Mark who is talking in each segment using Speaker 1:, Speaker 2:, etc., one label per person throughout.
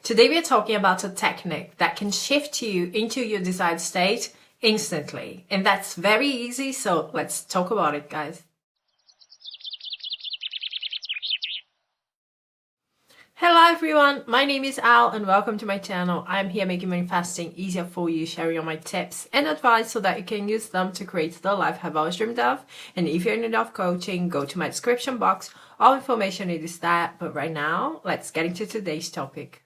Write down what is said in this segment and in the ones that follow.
Speaker 1: Today we are talking about a technique that can shift you into your desired state instantly. And that's very easy, so let's talk about it, guys. Hello everyone, my name is Al and welcome to my channel. I'm here making manifesting easier for you, sharing all my tips and advice so that you can use them to create the life I've always dreamed of. And if you're in need of coaching, go to my description box. All information is there. But right now, let's get into today's topic.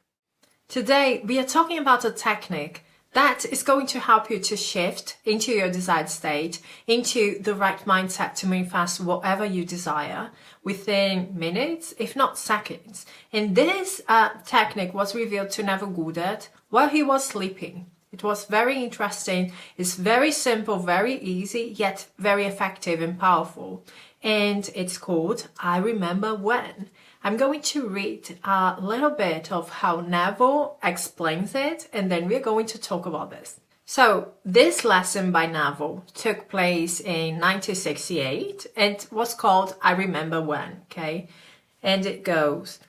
Speaker 1: Today, we are talking about a technique that is going to help you to shift into your desired state, into the right mindset to manifest whatever you desire within minutes, if not seconds. And this technique was revealed to Neville Goddard while he was sleeping. It was very interesting. It's very simple, very easy, yet very effective and powerful. And it's called I Remember When. I'm going to read a little bit of how Neville explains it, and then we're going to talk about this. So this lesson by Neville took place in 1968 and was called I Remember When, okay? And it goes,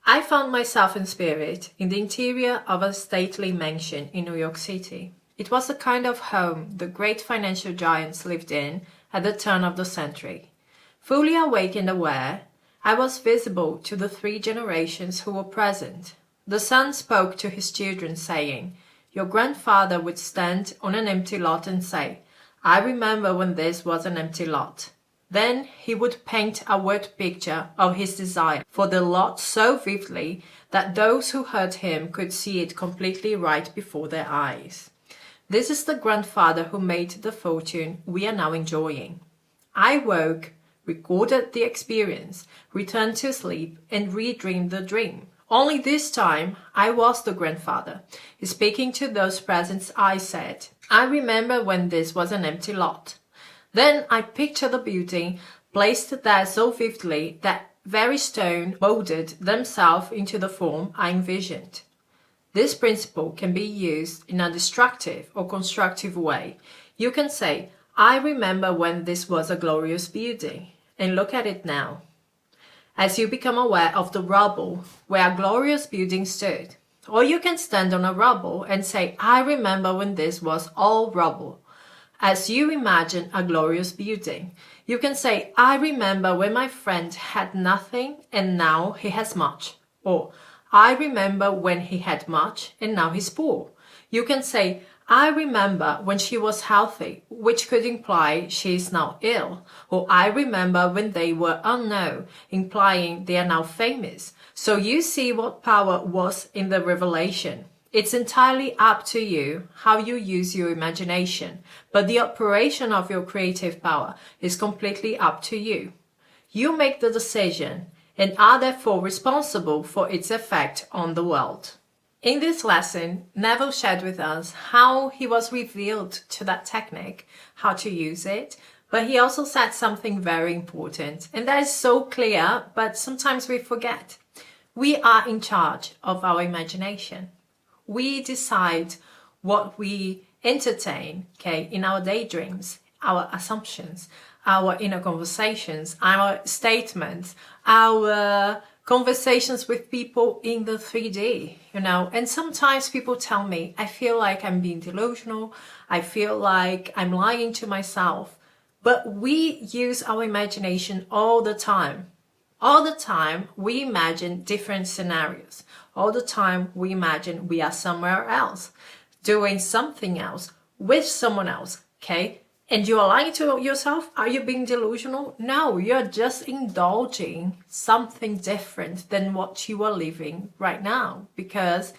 Speaker 1: I found myself in spirit in the interior of a stately mansion in New York City. It was the kind of home the great financial giants lived in at the turn of the century. Fully awake and aware, I was visible to the 3 generations who were present. The son spoke to his children, saying, Your grandfather would stand on an empty lot and say, I remember when this was an empty lot. Then he would paint a word picture of his desire for the lot so vividly that those who heard him could see it completely right before their eyes. This is the grandfather who made the fortune we are now enjoying. I woke, recorded the experience, returned to sleep, and redreamed the dream. Only this time, I was the grandfather. Speaking to those present, I said, I remember when this was an empty lot. Then I pictured the building placed there so vividly that very stone molded themselves into the form I envisioned. This principle can be used in a destructive or constructive way. You can say, I remember when this was a glorious building. And look at it now. As you become aware of the rubble where a glorious building stood. Or you can stand on a rubble and say, I remember when this was all rubble. As you imagine a glorious building, you can say, I remember when my friend had nothing and now he has much. Or, I remember when he had much and now he's poor. You can say, I remember when she was healthy, which could imply she is now ill. Or I remember when they were unknown, implying they are now famous. So you see what power was in the revelation. It's entirely up to you how you use your imagination, but the operation of your creative power is completely up to you. You make the decision and are therefore responsible for its effect on the world. In this lesson, Neville shared with us how he was revealed to that technique, how to use it, but he also said something very important, and that is so clear, but sometimes we forget. We are in charge of our imagination. We decide what we entertain, okay, in our daydreams, our assumptions, our inner conversations, our statements, our conversations with people in the 3D, and sometimes people tell me, I feel like I'm being delusional, I feel like I'm lying to myself, but we use our imagination all the time. All the time we imagine different scenarios. All the time we imagine we are somewhere else, doing something else, with someone else, okay? And you are lying to yourself? Are you being delusional? No, you're just indulging something different than what you are living right now. Because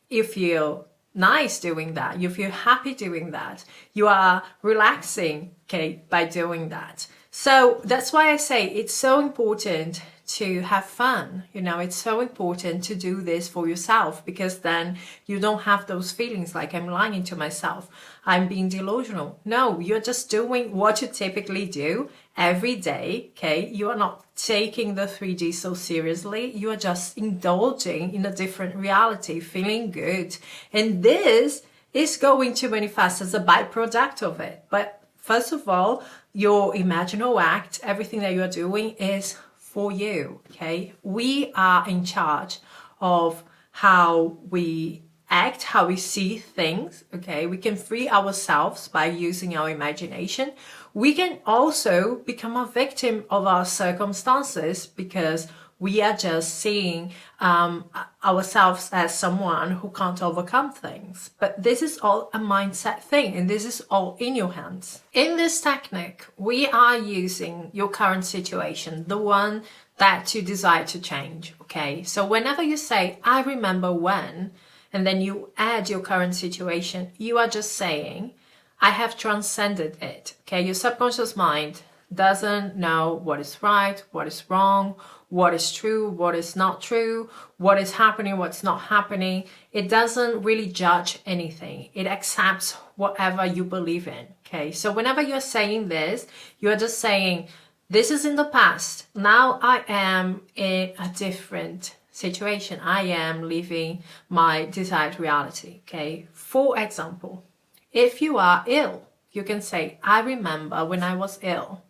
Speaker 1: you feel nice doing that, you feel happy doing that, you are relaxing, okay, by doing that. So that's why I say it's so important to have fun. It's so important to do this for yourself, because then you don't have those feelings like I'm lying to myself, I'm being delusional. No, you're just doing what you typically do every day, okay? You are not taking the 3D so seriously. You are just indulging in a different reality, feeling good. And this is going to manifest as a byproduct of it. But first of all, your imaginal act, everything that you are doing is for you, okay? We are in charge of how we act, how we see things, okay? We can free ourselves by using our imagination. We can also become a victim of our circumstances because we are just seeing ourselves as someone who can't overcome things. But this is all a mindset thing, and this is all in your hands. In this technique, we are using your current situation, the one that you desire to change, okay? So whenever you say, I remember when, and then you add your current situation, you are just saying, I have transcended it, okay? Your subconscious mind doesn't know what is right, what is wrong, what is true, what is not true, what is happening, what's not happening. It doesn't really judge anything. It accepts whatever you believe in, okay? So whenever you're saying this, you're just saying, this is in the past. Now I am in a different situation. I am living my desired reality, okay? For example, if you are ill, you can say, I remember when I was ill.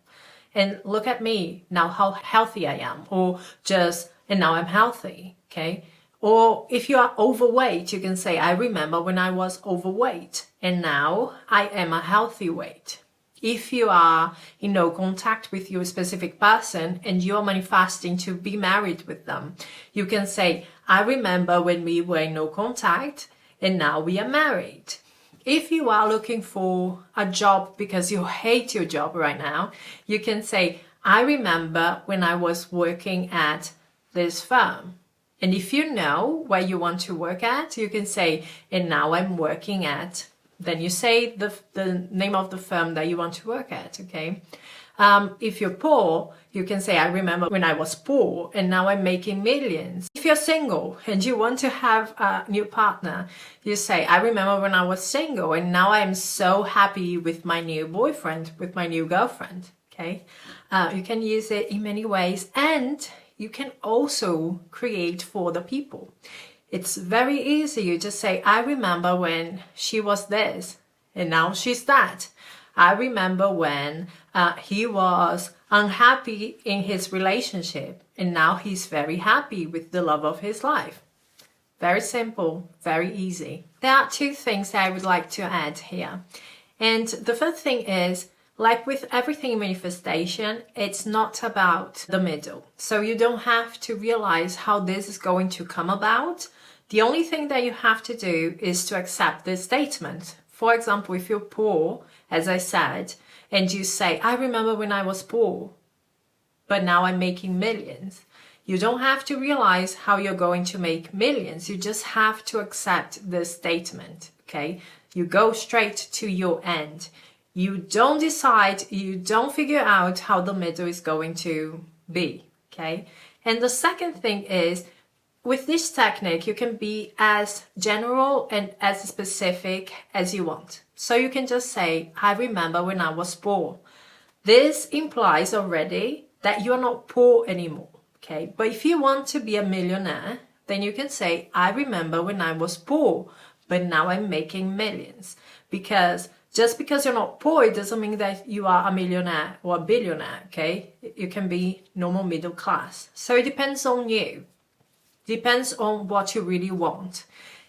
Speaker 1: And look at me now, how healthy I am, or just, and now I'm healthy, okay? Or if you are overweight, you can say, I remember when I was overweight, and now I am a healthy weight. If you are in no contact with your specific person and you are manifesting to be married with them, you can say, I remember when we were in no contact, and now we are married. If you are looking for a job because you hate your job right now, you can say, I remember when I was working at this firm. And if you know where you want to work at, you can say, and now I'm working at, then you say the name of the firm that you want to work at, okay? If you're poor, you can say, I remember when I was poor and now I'm making millions. If you're single and you want to have a new partner, you say, I remember when I was single and now I'm so happy with my new boyfriend, with my new girlfriend, okay? You can use it in many ways, and you can also create for the people. It's very easy. You just say, I remember when she was this and now she's that. I remember when he was unhappy in his relationship and now he's very happy with the love of his life. Very simple, very easy. There are two things that I would like to add here. And the first thing is, like with everything in manifestation, it's not about the middle. So you don't have to realize how this is going to come about. The only thing that you have to do is to accept this statement. For example, if you're poor, as I said, and you say, I remember when I was poor, but now I'm making millions. You don't have to realize how you're going to make millions. You just have to accept the statement, okay? You go straight to your end. You don't decide, you don't figure out how the middle is going to be, okay? And the second thing is, with this technique, you can be as general and as specific as you want. So you can just say, I remember when I was poor. This implies already that you're not poor anymore, okay? But if you want to be a millionaire, then you can say, I remember when I was poor, but now I'm making millions. Because just because you're not poor, it doesn't mean that you are a millionaire or a billionaire, okay? You can be normal middle class. So it depends on you. Depends on what you really want.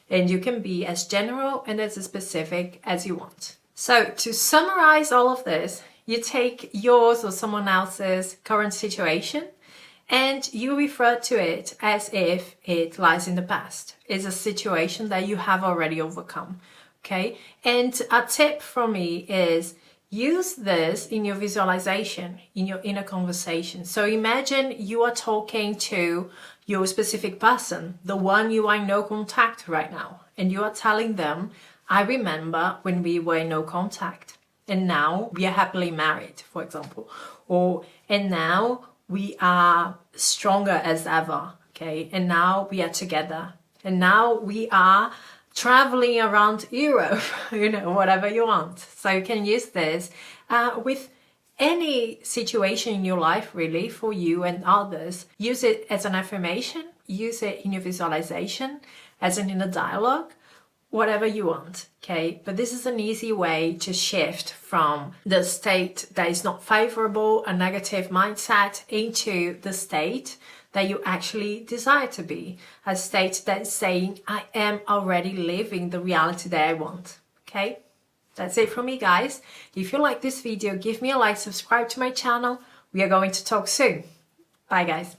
Speaker 1: And you can be as general and as specific as you want. So to summarize all of this, you take yours or someone else's current situation and you refer to it as if it lies in the past. It's a situation that you have already overcome, okay? And a tip from me is use this in your visualization, in your inner conversation. So imagine you are talking to your specific person, the one you are in no contact right now, and you are telling them, I remember when we were in no contact and now we are happily married, for example, or and now we are stronger as ever, okay, and now we are together, and now we are traveling around Europe, you know, whatever you want. So you can use this with any situation in your life, really, for you and others. Use it as an affirmation, use it in your visualization, as in a dialogue, whatever you want, okay? But this is an easy way to shift from the state that is not favorable, a negative mindset, into the state that you actually desire to be. A state that is saying, I am already living the reality that I want. Okay? That's it from me, guys. If you like this video, give me a like, subscribe to my channel. We are going to talk soon. Bye, guys.